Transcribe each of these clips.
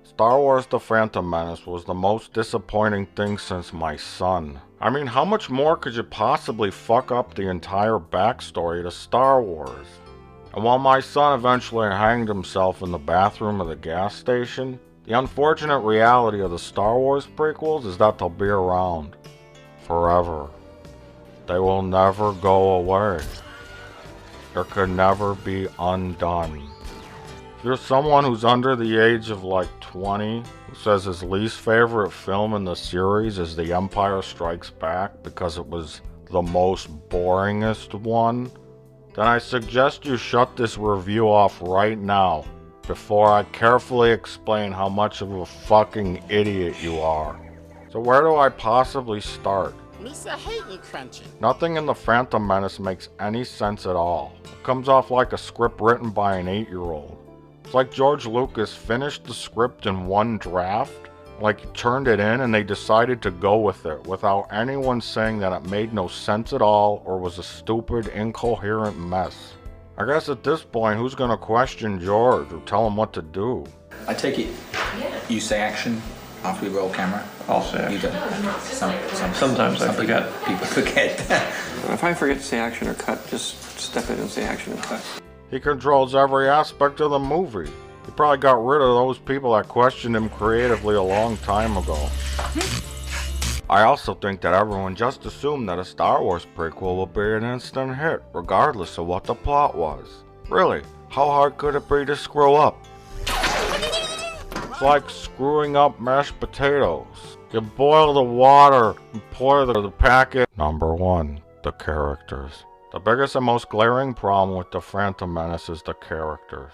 Star Wars The Phantom Menace was the most disappointing thing since my son. I mean, how much more could you possibly fuck up the entire backstory to Star Wars? And while my son eventually hanged himself in the bathroom of the gas station, the unfortunate reality of the Star Wars prequels is that they'll be around forever. They will never go away. There could never be undone. If you're someone who's under the age of like 20, who says his least favorite film in the series is The Empire Strikes Back because it was the most boringest one, then I suggest you shut this review off right now before I carefully explain how much of a fucking idiot you are. So where do I possibly start? Mr. Hayden Crunching. Nothing in The Phantom Menace makes any sense at all. It comes off like a script written by an 8-year-old. It's like George Lucas finished the script in one draft, like he turned it in and they decided to go with it without anyone saying that it made no sense at all or was a stupid, incoherent mess. I guess at this point, who's gonna question George or tell him what to do? I take it you say action after we roll camera? I'll say action. You don't. Sometimes I forget. People forget. If I forget to say action or cut, just step in and say action and cut. He controls every aspect of the movie. He probably got rid of those people that questioned him creatively a long time ago. I also think that everyone just assumed that a Star Wars prequel will be an instant hit, regardless of what the plot was. Really, how hard could it be to screw up? It's like screwing up mashed potatoes. You boil the water and pour the packet. Number 1, the characters. The biggest and most glaring problem with The Phantom Menace is the characters.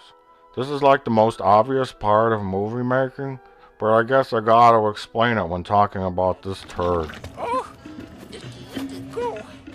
This is like the most obvious part of movie making, but I guess I gotta explain it when talking about this turd.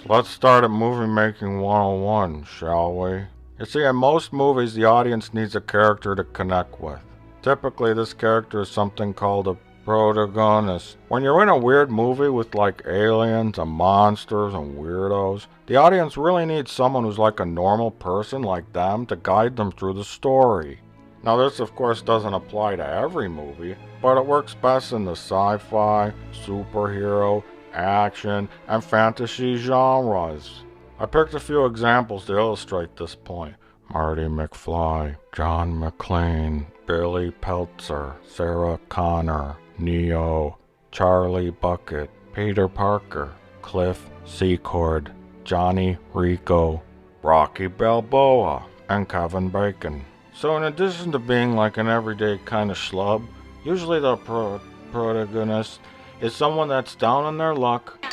Let's start at movie making 101, shall we? You see, in most movies the audience needs a character to connect with. Typically this character is something called a protagonist. When you're in a weird movie with like aliens and monsters and weirdos, the audience really needs someone who's like a normal person like them to guide them through the story. Now this of course doesn't apply to every movie, but it works best in the sci-fi, superhero, action, and fantasy genres. I picked a few examples to illustrate this point. Marty McFly, John McClane, Billy Peltzer, Sarah Connor, Neo, Charlie Bucket, Peter Parker, Cliff Secord, Johnny Rico, Rocky Balboa, and Kevin Bacon. So in addition to being like an everyday kind of schlub, usually the protagonist is someone that's down on their luck,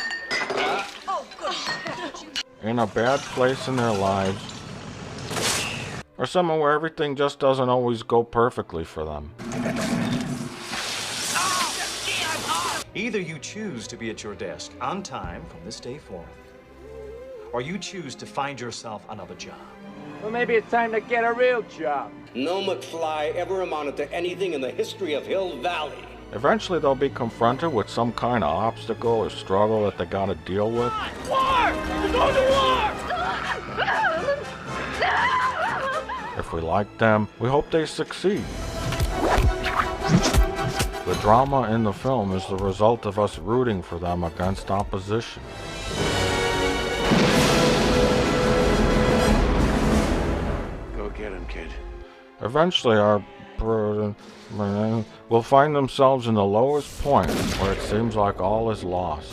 in a bad place in their lives, or someone where everything just doesn't always go perfectly for them. Either you choose to be at your desk on time from this day forth, or you choose to find yourself another job. Well, maybe it's time to get a real job. No McFly ever amounted to anything in the history of Hill Valley. Eventually they'll be confronted with some kind of obstacle or struggle that they gotta deal with. War! We're going to war! If we like them, we hope they succeed. The drama in the film is the result of us rooting for them against opposition. Go get him, kid. Eventually our will find themselves in the lowest point where it seems like all is lost.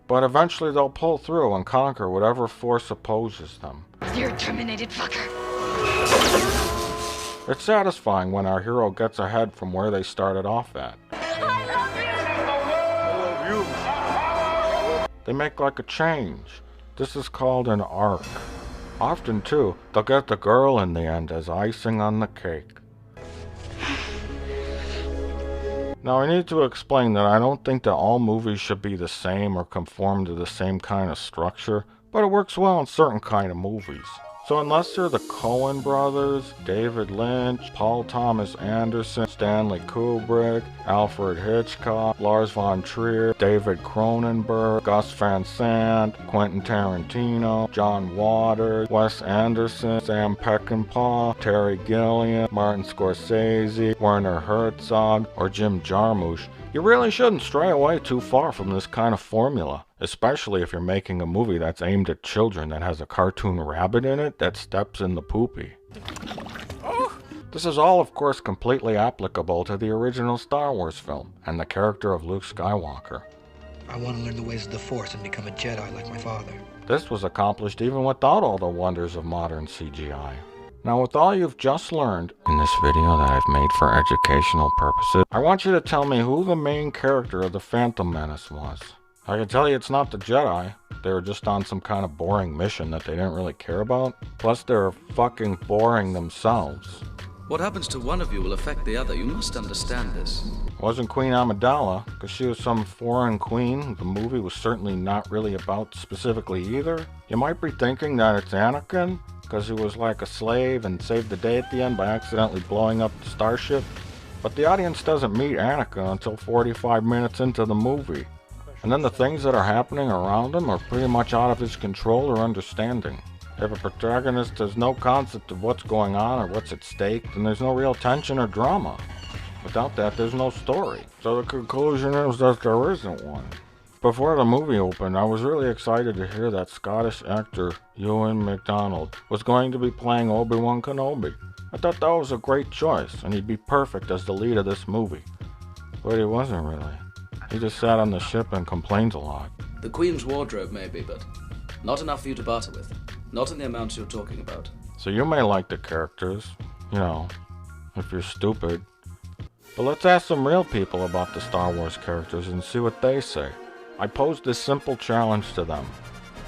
But eventually they'll pull through and conquer whatever force opposes them. You're a terminated fucker. It's satisfying when our hero gets ahead from where they started off at. They make like a change. This is called an arc. Often too, they'll get the girl in the end as icing on the cake. Now I need to explain that I don't think that all movies should be the same or conform to the same kind of structure, but it works well in certain kind of movies. So unless they're the Coen brothers, David Lynch, Paul Thomas Anderson, Stanley Kubrick, Alfred Hitchcock, Lars von Trier, David Cronenberg, Gus Van Sant, Quentin Tarantino, John Waters, Wes Anderson, Sam Peckinpah, Terry Gilliam, Martin Scorsese, Werner Herzog, or Jim Jarmusch, you really shouldn't stray away too far from this kind of formula, especially if you're making a movie that's aimed at children that has a cartoon rabbit in it that steps in the poopy. This is all, of course, completely applicable to the original Star Wars film and the character of Luke Skywalker. I want to learn the ways of the Force and become a Jedi like my father. This was accomplished even without all the wonders of modern CGI. Now, with all you've just learned in this video that I've made for educational purposes, I want you to tell me who the main character of the Phantom Menace was. I can tell you it's not the Jedi. They were just on some kind of boring mission that they didn't really care about. Plus, they're fucking boring themselves. What happens to one of you will affect the other. You must understand this. It wasn't Queen Amidala, because she was some foreign queen the movie was certainly not really about specifically either. You might be thinking that it's Anakin, because he was like a slave and saved the day at the end by accidentally blowing up the starship. But the audience doesn't meet Anakin until 45 minutes into the movie. And then the things that are happening around him are pretty much out of his control or understanding. If a protagonist has no concept of what's going on or what's at stake, then there's no real tension or drama. Without that, there's no story. So the conclusion is that there isn't one. Before the movie opened, I was really excited to hear that Scottish actor Ewan MacDonald was going to be playing Obi-Wan Kenobi. I thought that was a great choice, and he'd be perfect as the lead of this movie. But he wasn't really. He just sat on the ship and complains a lot. The Queen's wardrobe, maybe, but not enough for you to barter with. Not in the amounts you're talking about. So you may like the characters, you know, if you're stupid. But let's ask some real people about the Star Wars characters and see what they say. I posed this simple challenge to them.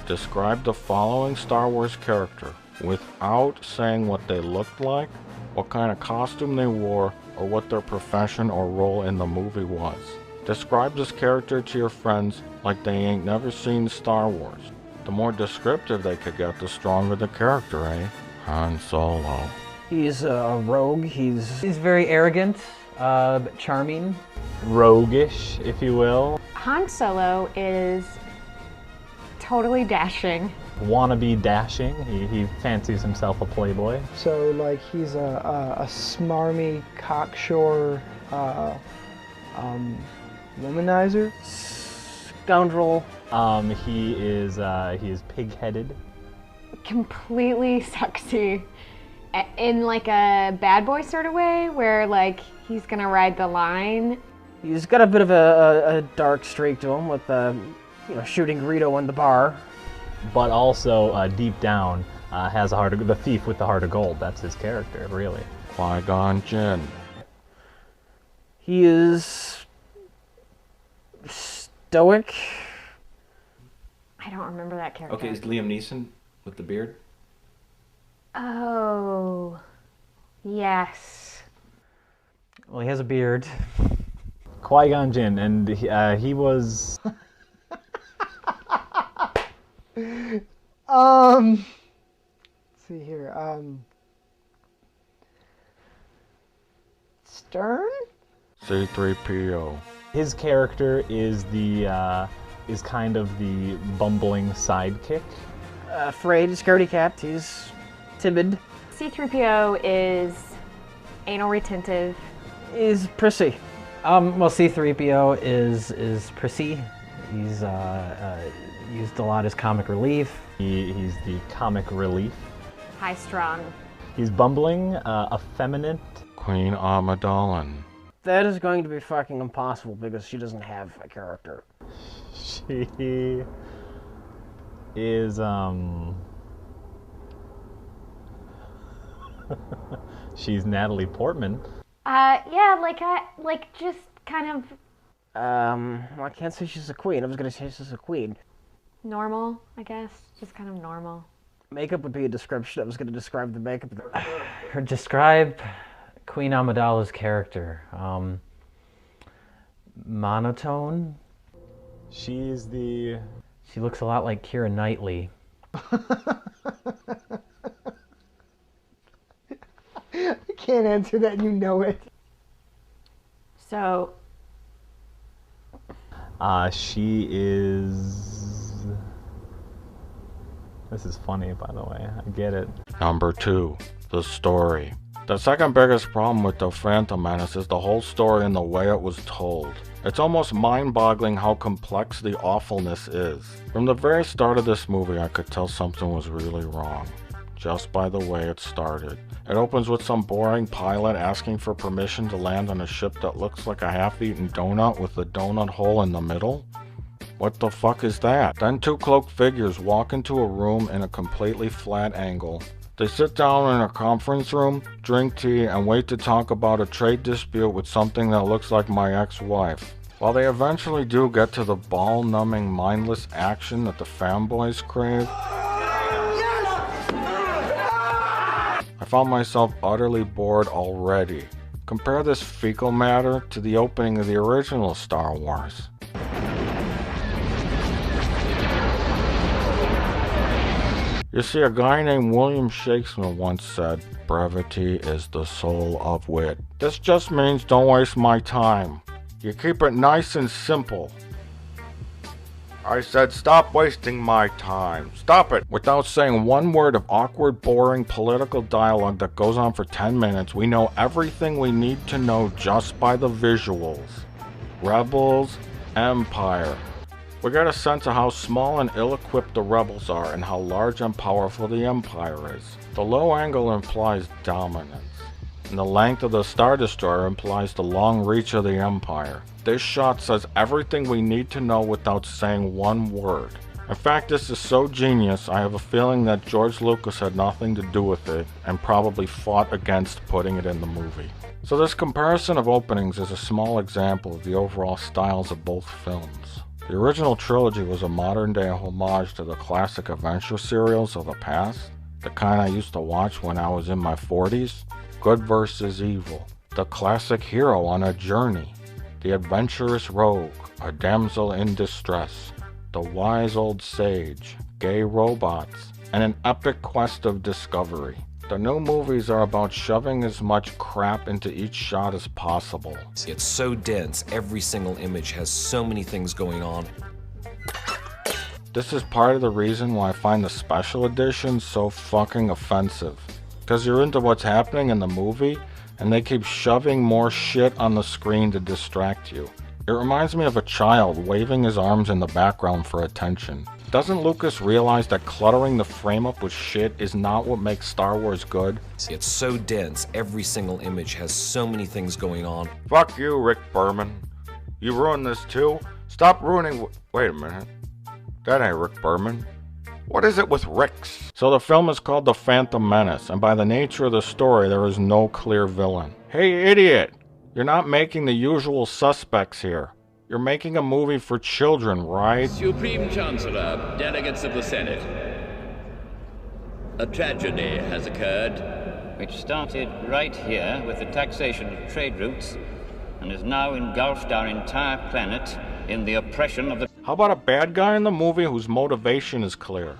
Describe the following Star Wars character without saying what they looked like, what kind of costume they wore, or what their profession or role in the movie was. Describe this character to your friends like they ain't never seen Star Wars. The more descriptive they could get, the stronger the character, eh? Han Solo. He's a rogue. He's very arrogant, but charming. Roguish, if you will. Han Solo is totally dashing. Wannabe dashing. He fancies himself a playboy. So, like, he's a smarmy, cocksure, womanizer. Scoundrel. He is pig-headed. Completely sexy. In like a bad boy sort of way, where like he's gonna ride the line. He's got a bit of a dark streak to him with shooting Greedo in the bar. But also, deep down, has a heart of, the thief with the heart of gold. That's his character, really. Qui-Gon Jinn. He is stoic. I don't remember that character. Okay, is Liam Neeson with the beard? Oh, yes. Well, he has a beard. Qui-Gon Jinn, and he was... Let's see here. Stern? C-3PO. His character is is kind of the bumbling sidekick. Afraid, scaredy cat. He's timid. C-3PO is anal retentive. Is prissy. Well, C-3PO is prissy. He's used a lot as comic relief. He's the comic relief. High strung. He's bumbling, effeminate. Queen Amidala. That is going to be fucking impossible because she doesn't have a character. She is she's Natalie Portman. Yeah, just kind of well, I can't say she's a queen. I was gonna say she's a queen. normal, I guess. Just kind of normal. Makeup would be a description. I was gonna describe the makeup. Describe Queen Amidala's character. Monotone. She's the... She looks a lot like Keira Knightley. can't answer that, you know it. So, She is... This is funny, by the way. I get it. Number 2. The story. The second biggest problem with the Phantom Menace is the whole story and the way it was told. It's almost mind-boggling how complex the awfulness is. From the very start of this movie, I could tell something was really wrong, just by the way it started. It opens with some boring pilot asking for permission to land on a ship that looks like a half-eaten donut with a donut hole in the middle. What the fuck is that? Then 2 cloaked figures walk into a room in a completely flat angle. They sit down in a conference room, drink tea, and wait to talk about a trade dispute with something that looks like my ex-wife. While they eventually do get to the ball-numbing, mindless action that the fanboys crave, I found myself utterly bored already. Compare this fecal matter to the opening of the original Star Wars. You see, a guy named William Shakespeare once said, "Brevity is the soul of wit." This just means don't waste my time. You keep it nice and simple. I said stop wasting my time. Stop it! Without saying one word of awkward, boring political dialogue that goes on for 10 minutes, we know everything we need to know just by the visuals. Rebels, Empire. We get a sense of how small and ill-equipped the rebels are and how large and powerful the Empire is. The low angle implies dominance, and the length of the Star Destroyer implies the long reach of the Empire. This shot says everything we need to know without saying one word. In fact, this is so genius, I have a feeling that George Lucas had nothing to do with it and probably fought against putting it in the movie. So this comparison of openings is a small example of the overall styles of both films. The original trilogy was a modern-day homage to the classic adventure serials of the past, the kind I used to watch when I was in my 40s. Good versus evil, the classic hero on a journey, the adventurous rogue, a damsel in distress, the wise old sage, gay robots, and an epic quest of discovery. The new movies are about shoving as much crap into each shot as possible. It's so dense, every single image has so many things going on. This is part of the reason why I find the special editions so fucking offensive. Because you're into what's happening in the movie, and they keep shoving more shit on the screen to distract you. It reminds me of a child waving his arms in the background for attention. Doesn't Lucas realize that cluttering the frame up with shit is not what makes Star Wars good? It's so dense, every single image has so many things going on. Fuck you, Rick Berman. You ruined this too? Stop ruining... Wait a minute. That ain't Rick Berman. What is it with Ricks? So the film is called The Phantom Menace, and by the nature of the story, there is no clear villain. Hey, idiot! You're not making the usual suspects here. You're making a movie for children, right? Supreme Chancellor, delegates of the Senate. A tragedy has occurred. Which started right here with the taxation of trade routes and has now engulfed our entire planet in the oppression of the... How about a bad guy in the movie whose motivation is clear?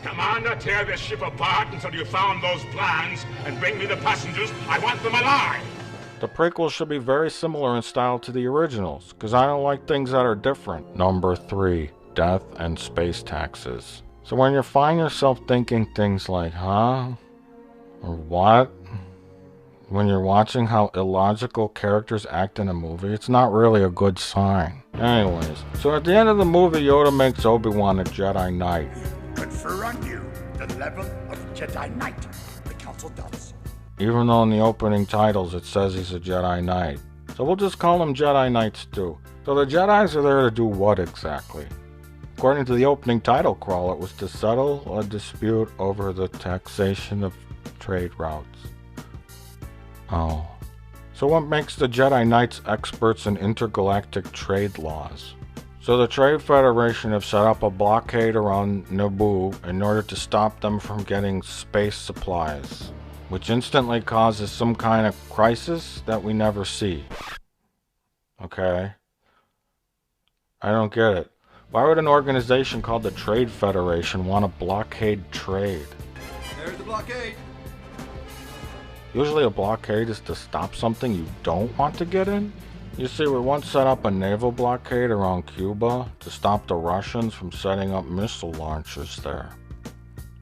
Commander, tear this ship apart until you found those plans and bring me the passengers. I want them alive! The prequels should be very similar in style to the originals, because I don't like things that are different. Number 3, death and space taxes. So when you find yourself thinking things like, huh? Or what? When you're watching how illogical characters act in a movie, it's not really a good sign. Anyways, so at the end of the movie, Yoda makes Obi-Wan a Jedi Knight. Confer on you the level of Jedi Knight. The Council does. Even though in the opening titles it says he's a Jedi Knight. So we'll just call them Jedi Knights too. So the Jedis are there to do what exactly? According to the opening title crawl, it was to settle a dispute over the taxation of trade routes. Oh. So what makes the Jedi Knights experts in intergalactic trade laws? So the Trade Federation have set up a blockade around Naboo in order to stop them from getting space supplies, which instantly causes some kind of crisis that we never see. Okay. I don't get it. Why would an organization called the Trade Federation want to blockade trade? There's the blockade. Usually a blockade is to stop something you don't want to get in. You see, we once set up a naval blockade around Cuba to stop the Russians from setting up missile launchers there.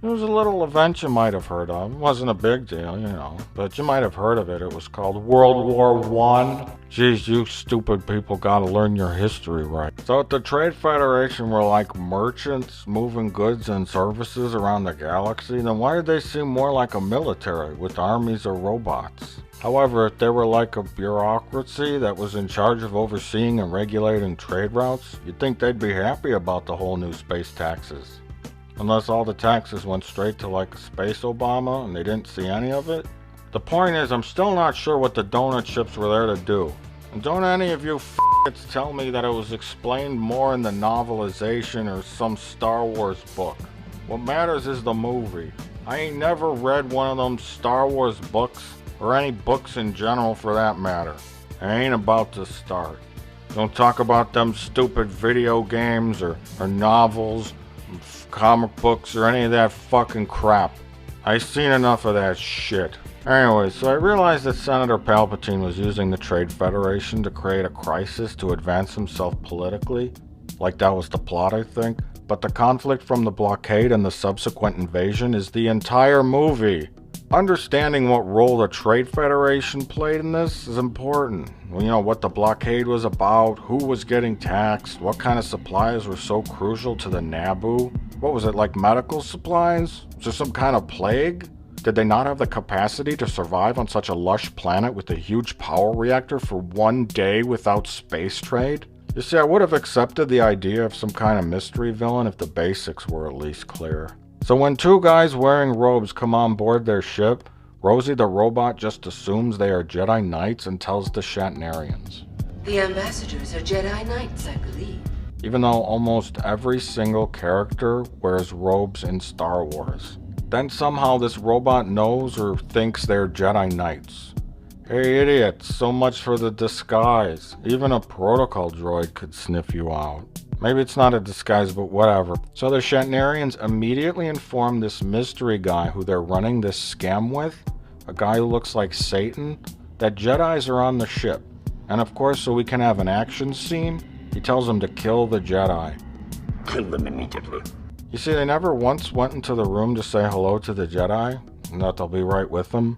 It was a little event you might have heard of. It wasn't a big deal, you know, but you might have heard of it. It was called World War I. Geez, you stupid people gotta learn your history right. So the Trade Federation were like merchants moving goods and services around the galaxy, then why did they seem more like a military with armies of robots? However, if they were like a bureaucracy that was in charge of overseeing and regulating trade routes, you'd think they'd be happy about the whole new space taxes. Unless all the taxes went straight to like a space Obama and they didn't see any of it. The point is, I'm still not sure what the donut ships were there to do. And don't any of you f***its tell me that it was explained more in the novelization or some Star Wars book. What matters is the movie. I ain't never read one of them Star Wars books, or any books in general for that matter. I ain't about to start. Don't talk about them stupid video games or novels, comic books, or any of that fucking crap. I seen enough of that shit. Anyway, so I realized that Senator Palpatine was using the Trade Federation to create a crisis to advance himself politically. Like that was the plot, I think. But the conflict from the blockade and the subsequent invasion is the entire movie. Understanding what role the Trade Federation played in this is important. You know, what the blockade was about, who was getting taxed, what kind of supplies were so crucial to the Naboo. What was it, like medical supplies? Was there some kind of plague? Did they not have the capacity to survive on such a lush planet with a huge power reactor for 1 day without space trade? You see, I would have accepted the idea of some kind of mystery villain if the basics were at least clear. So when two guys wearing robes come on board their ship, Rosie the robot just assumes they are Jedi Knights and tells the Shatnerians. The ambassadors are Jedi Knights, I believe. Even though almost every single character wears robes in Star Wars. Then somehow this robot knows or thinks they're Jedi Knights. Hey idiots, so much for the disguise. Even a protocol droid could sniff you out. Maybe it's not a disguise, but whatever. So the Shatnerians immediately inform this mystery guy who they're running this scam with, a guy who looks like Satan, that Jedis are on the ship. And of course, so we can have an action scene, he tells them to kill the Jedi. Kill them immediately. You see, they never once went into the room to say hello to the Jedi, and that they'll be right with them.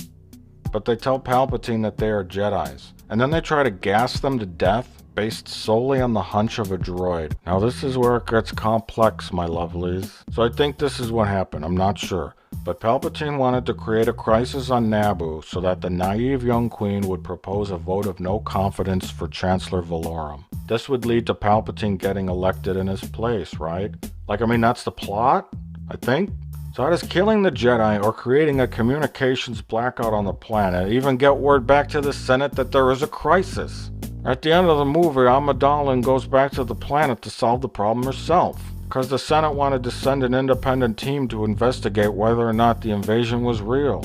But they tell Palpatine that they are Jedis, and then they try to gas them to death based solely on the hunch of a droid. Now this is where it gets complex, my lovelies. So I think this is what happened, I'm not sure. But Palpatine wanted to create a crisis on Naboo so that the naive young queen would propose a vote of no confidence for Chancellor Valorum. This would lead to Palpatine getting elected in his place, right? Like, I mean, that's the plot, I think? So how does killing the Jedi or creating a communications blackout on the planet even get word back to the Senate that there is a crisis? At the end of the movie, Amidala goes back to the planet to solve the problem herself, because the Senate wanted to send an independent team to investigate whether or not the invasion was real.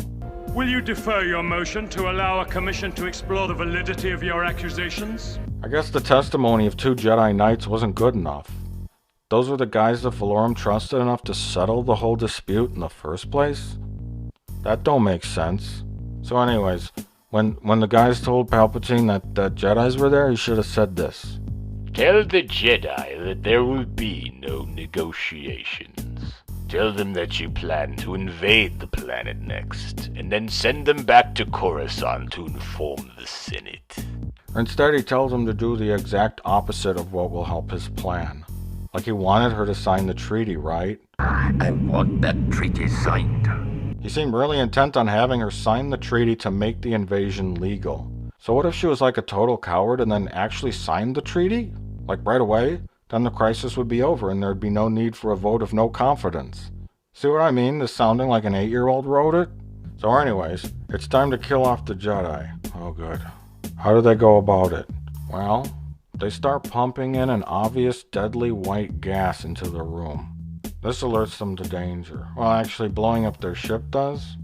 Will you defer your motion to allow a commission to explore the validity of your accusations? I guess the testimony of 2 Jedi Knights wasn't good enough. Those were the guys that Valorum trusted enough to settle the whole dispute in the first place? That don't make sense. So anyways, when the guys told Palpatine that Jedis were there, he should have said this. Tell the Jedi that there will be no negotiations. Tell them that you plan to invade the planet next, and then send them back to Coruscant to inform the Senate. Instead, he tells them to do the exact opposite of what will help his plan. Like he wanted her to sign the treaty, right? I want that treaty signed. He seemed really intent on having her sign the treaty to make the invasion legal. So what if she was like a total coward and then actually signed the treaty? Like right away? Then the crisis would be over and there'd be no need for a vote of no confidence. See what I mean? This sounding like an 8-year-old wrote it? So anyways, it's time to kill off the Jedi. Oh good. How do they go about it? Well, they start pumping in an obvious deadly white gas into the room. This alerts them to danger. Well, actually, blowing up their ship does.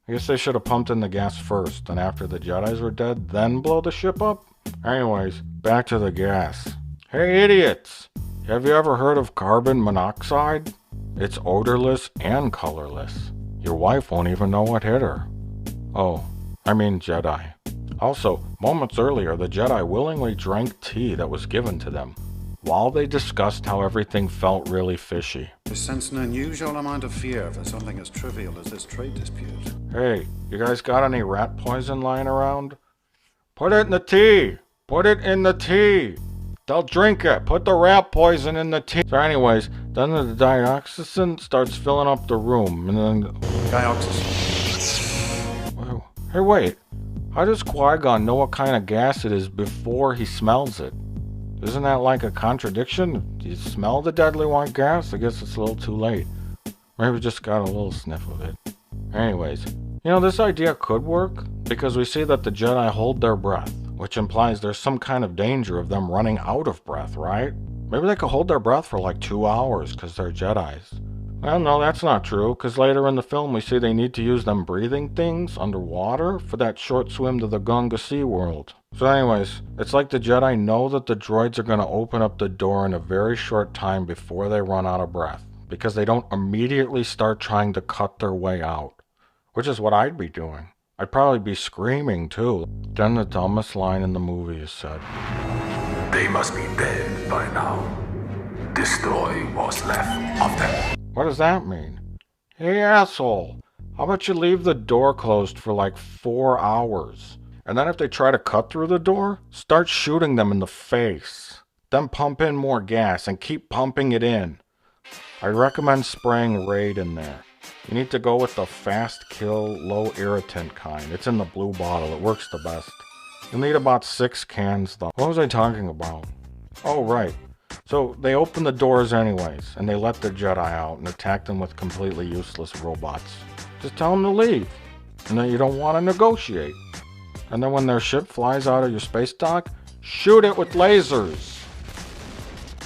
I guess they should have pumped in the gas first, and after the Jedis were dead, then blow the ship up? Anyways, back to the gas. Hey idiots! Have you ever heard of carbon monoxide? It's odorless and colorless. Your wife won't even know what hit her. Oh, I mean Jedi. Also, moments earlier, the Jedi willingly drank tea that was given to them, while they discussed how everything felt really fishy. I sense an unusual amount of fear for something as trivial as this trade dispute. Hey, you guys got any rat poison lying around? Put it in the tea! Put it in the tea! They'll drink it! Put the rat poison in the tea! So anyways, then the dioxazine starts filling up the room, and then... Dioxazine. Whoa. Hey, wait. How does Qui-Gon know what kind of gas it is before he smells it? Isn't that like a contradiction? Do you smell the deadly white gas? I guess it's a little too late. Maybe just got a little sniff of it. Anyways, you know, this idea could work, because we see that the Jedi hold their breath, which implies there's some kind of danger of them running out of breath, right? Maybe they could hold their breath for like 2 hours, because they're Jedis. Well, no, that's not true, because later in the film we see they need to use them breathing things underwater for that short swim to the Gunga Sea world. So anyways, it's like the Jedi know that the droids are going to open up the door in a very short time before they run out of breath, because they don't immediately start trying to cut their way out, which is what I'd be doing. I'd probably be screaming too. Then the dumbest line in the movie is said. They must be dead by now. Destroy what's left of them. What does that mean? Hey asshole, how about you leave the door closed for like 4 hours? And then if they try to cut through the door, start shooting them in the face. Then pump in more gas and keep pumping it in. I recommend spraying Raid in there. You need to go with the fast kill, low irritant kind. It's in the blue bottle, it works the best. You'll need about 6 cans though. What was I talking about? Oh right. So they open the doors anyways, and they let the Jedi out and attack them with completely useless robots. Just tell them to leave, and then you don't want to negotiate. And then when their ship flies out of your space dock, shoot it with lasers!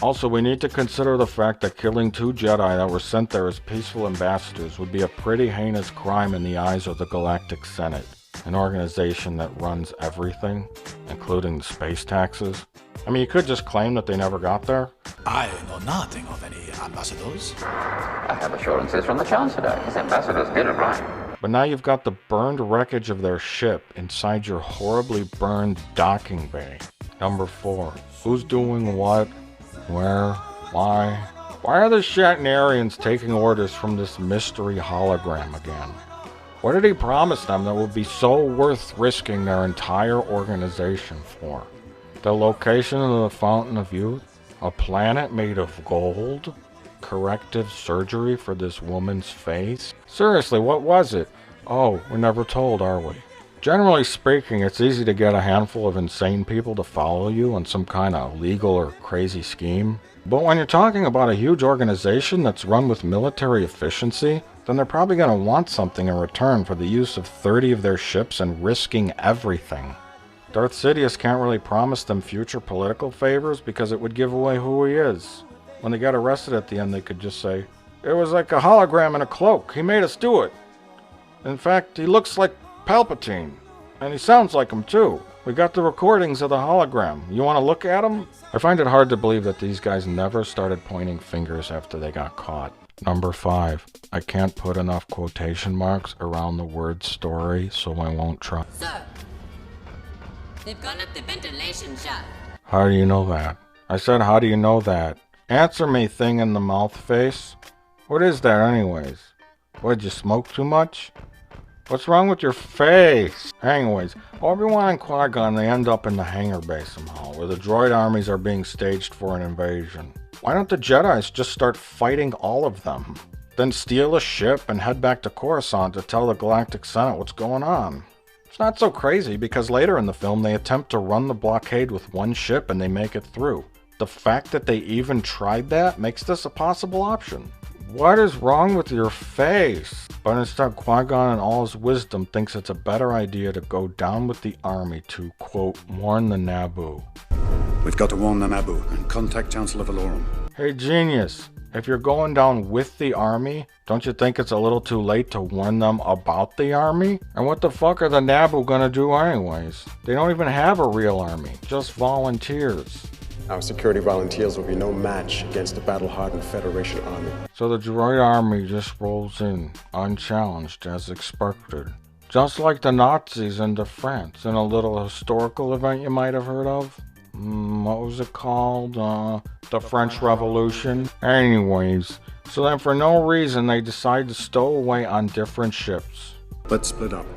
Also, we need to consider the fact that killing 2 Jedi that were sent there as peaceful ambassadors would be a pretty heinous crime in the eyes of the Galactic Senate, an organization that runs everything, including the space taxes. I mean, you could just claim that they never got there. I know nothing of any ambassadors. I have assurances from the Chancellor. His ambassadors did arrive. But now you've got the burned wreckage of their ship inside your horribly burned docking bay. Number 4. Who's doing what? Where? Why? Why are the Shatnerians taking orders from this mystery hologram again? What did he promise them that would be so worth risking their entire organization for? The location of the Fountain of Youth? A planet made of gold? Corrective surgery for this woman's face? Seriously, what was it? Oh, we're never told, are we? Generally speaking, it's easy to get a handful of insane people to follow you on some kind of legal or crazy scheme. But when you're talking about a huge organization that's run with military efficiency, then they're probably going to want something in return for the use of 30 of their ships and risking everything. Darth Sidious can't really promise them future political favors because it would give away who he is. When they got arrested at the end, they could just say, "It was like a hologram in a cloak. He made us do it. In fact, he looks like Palpatine. And he sounds like him too. We got the recordings of the hologram. You want to look at him?" I find it hard to believe that these guys never started pointing fingers after they got caught. Number 5. I can't put enough quotation marks around the word story, so I won't try. Sir, they've gone up the ventilation shaft. How do you know that? I said, how do you know that? Answer me, thing in the mouth face. What is that anyways? What, did you smoke too much? What's wrong with your face? Anyways, Obi-Wan and Qui-Gon, they end up in the hangar bay somehow, where the droid armies are being staged for an invasion. Why don't the Jedis just start fighting all of them? Then steal a ship and head back to Coruscant to tell the Galactic Senate what's going on? It's not so crazy because later in the film they attempt to run the blockade with one ship and they make it through. The fact that they even tried that makes this a possible option. What is wrong with your face? But instead, Qui-Gon in all his wisdom thinks it's a better idea to go down with the army to, quote, warn the Naboo. We've got to warn the Naboo and contact Chancellor Valorum. Hey genius, if you're going down with the army, don't you think it's a little too late to warn them about the army? And what the fuck are the Naboo gonna do anyways? They don't even have a real army, just volunteers. Our security volunteers will be no match against the battle-hardened Federation army. So the droid army just rolls in, unchallenged as expected. Just like the Nazis into France in a little historical event you might have heard of. What was it called? The French Revolution. Anyways, so then for no reason they decide to stow away on different ships. Let's split up.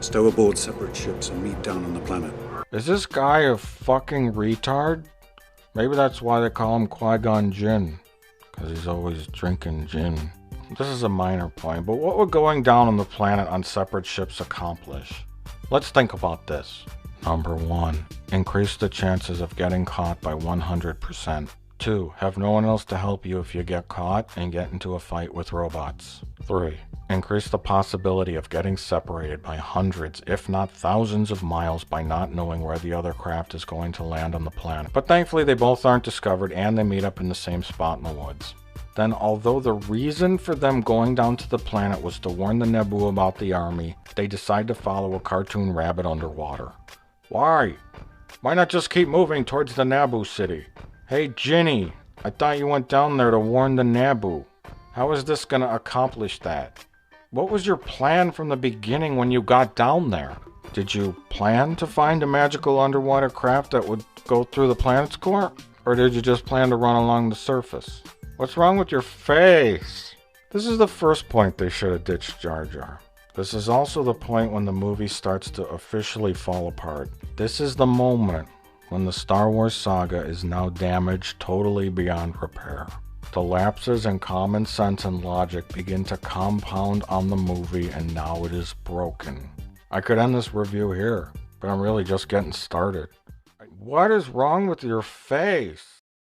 Stow aboard separate ships and meet down on the planet. Is this guy a fucking retard? Maybe that's why they call him Qui-Gon Jinn. Because he's always drinking gin. This is a minor point, but what would going down on the planet on separate ships accomplish? Let's think about this. Number 1. Increase the chances of getting caught by 100%. 2. Have no one else to help you if you get caught and get into a fight with robots. 3. Increase the possibility of getting separated by hundreds, if not thousands of miles by not knowing where the other craft is going to land on the planet. But thankfully they both aren't discovered and they meet up in the same spot in the woods. Then, although the reason for them going down to the planet was to warn the Naboo about the army, they decide to follow a cartoon rabbit underwater. Why? Why not just keep moving towards the Naboo city? Hey Ginny, I thought you went down there to warn the Naboo. How is this gonna accomplish that? What was your plan from the beginning when you got down there? Did you plan to find a magical underwater craft that would go through the planet's core? Or did you just plan to run along the surface? What's wrong with your face? This is the first point they should have ditched Jar Jar. This is also the point when the movie starts to officially fall apart. This is the moment when the Star Wars saga is now damaged totally beyond repair. The lapses in common sense and logic begin to compound on the movie, and now it is broken. I could end this review here, but I'm really just getting started. What is wrong with your face?